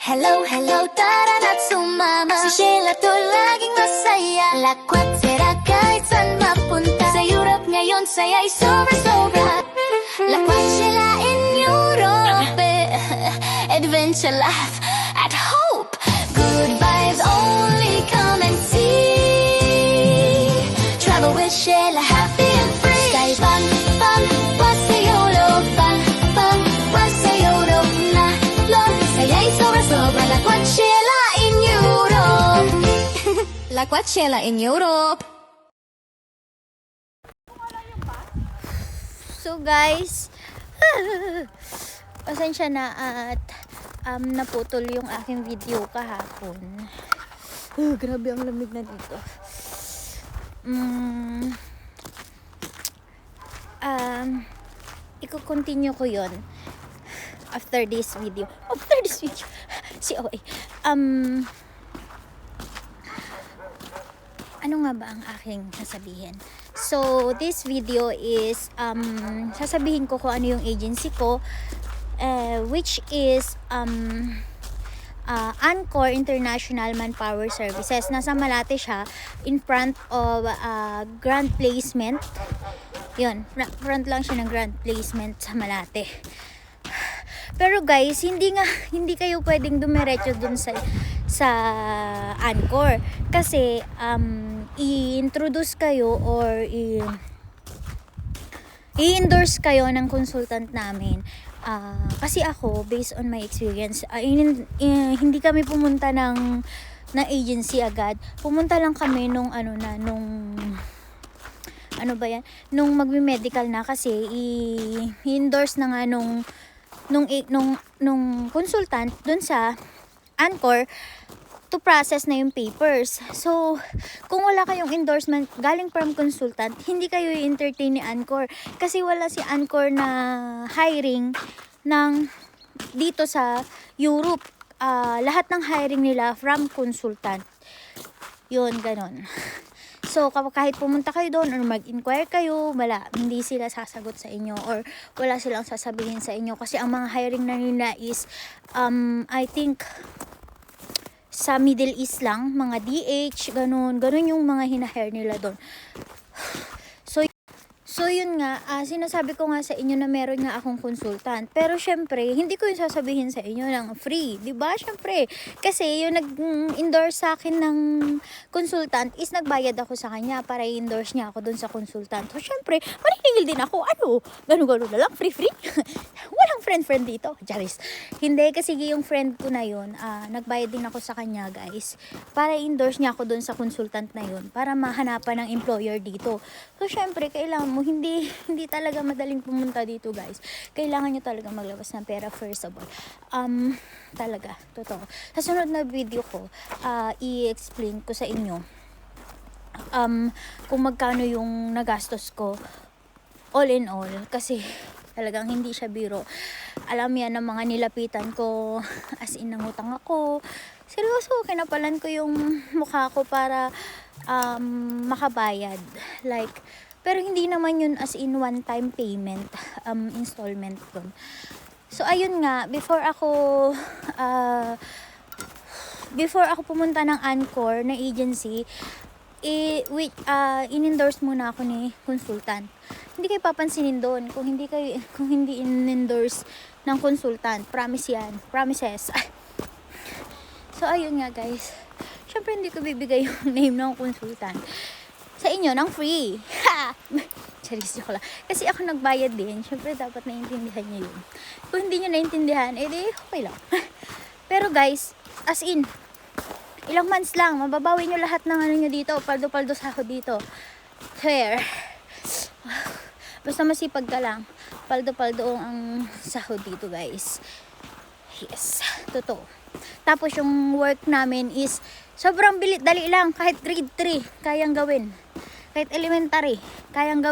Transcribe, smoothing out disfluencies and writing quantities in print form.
Hello, hello, tara na't sumama. Si Sheila to laging masaya. Lakwat-sera kahit saan mapunta. Sa Europe ngayon, saya'y sobra-sobra. Lakwat-Sheila in Europe. Adventure, laugh, at hope. Good vibes only, come and see. Travel with Sheila, happy and free. Sky fun, fun, what's the YOLO? Fun, fun, what's the YOLO? Na, lo, saya'y sobra-sobra. Lakwat-Sheila in Europe. Lakwat-Sheila in Europe. So guys, pasensya na at naputol yung aking video kahapon. Grabe ang lamig na dito. Iko-continue ko yon after this video. Si OA. Ano nga ba ang aking sasabihin? So, this video is sasabihin ko kung ano yung agency ko, which is Anchor International Manpower Services. Nasa Malate siya, in front of Grand Placement. Yun, front lang siya ng Grand Placement sa Malate. Pero guys, hindi kayo pwedeng dumiretso dun sa Anchor kasi i-introduce kayo or i-endorse kayo ng consultant namin. Kasi ako, based on my experience, hindi kami pumunta ng agency agad. Pumunta lang kami nung magme-medical na kasi i-endorse na nga nung consultant dun sa Anchor to process na yung papers. So, kung wala kayong endorsement galing from consultant, hindi kayo i-entertain ni Anchor kasi wala si Anchor na hiring dito sa Europe. Lahat ng hiring nila from consultant. Yun, ganon. So, kahit pumunta kayo doon or mag-inquire kayo, hindi sila sasagot sa inyo or wala silang sasabihin sa inyo kasi ang mga hiring na nila is I think sa Middle East lang, mga DH, ganun yung mga hinahire nila doon. So yun nga, sinasabi ko nga sa inyo na meron nga akong consultant. Pero syempre, hindi ko yung sasabihin sa inyo ng free, 'di ba? Syempre, kasi yung nag-endorse sa akin ng consultant is nagbayad ako sa kanya para i-endorse niya ako dun sa consultant. So syempre, maniningil din ako. Ganun na lang, free. Walang friend dito. Charis. Hindi, kasi yung friend ko na yun, nagbayad din ako sa kanya, guys, para i-endorse niya ako dun sa consultant na yun, para mahanapan ng employer dito. So syempre, kailangan mo, hindi talaga madaling pumunta dito, guys. Kailangan nyo talaga maglabas ng pera first of all. Talaga, totoo. Sa sunod na video ko, i-explain ko sa inyo kung magkano yung nagastos ko all in all, kasi talagang hindi siya biro. Alam yan ng mga nilapitan ko, as in nangutang ako. Seryoso, kinapalan ko yung mukha ko para makabayad. Pero hindi naman yun as in one time payment, installment dun. So ayun nga, before ako pumunta ng Anchor na agency, in-endorse muna ako ni consultant. Hindi kayo papansinin doon kung hindi in-endorse ng consultant. Promise yan. Promises. So ayun nga, guys. Syempre hindi ko bibigay yung name ng consultant sa inyo ng free. Charis, joke lang. Kasi ako nagbayad din. Syempre dapat naiintindihan niyo yun. Kung hindi niyo naiintindihan, edi okay lang. Pero guys, as in, ilang months lang, mababawi nyo lahat ng ano nyo dito, paldo-paldo sahod dito. Fair. Basta masipag ka lang, paldo-paldo ang sahod dito, guys. Yes, totoo. Tapos yung work namin is sobrang dali lang, kahit grade 3, kayang gawin. Kahit elementary, kayang gawin.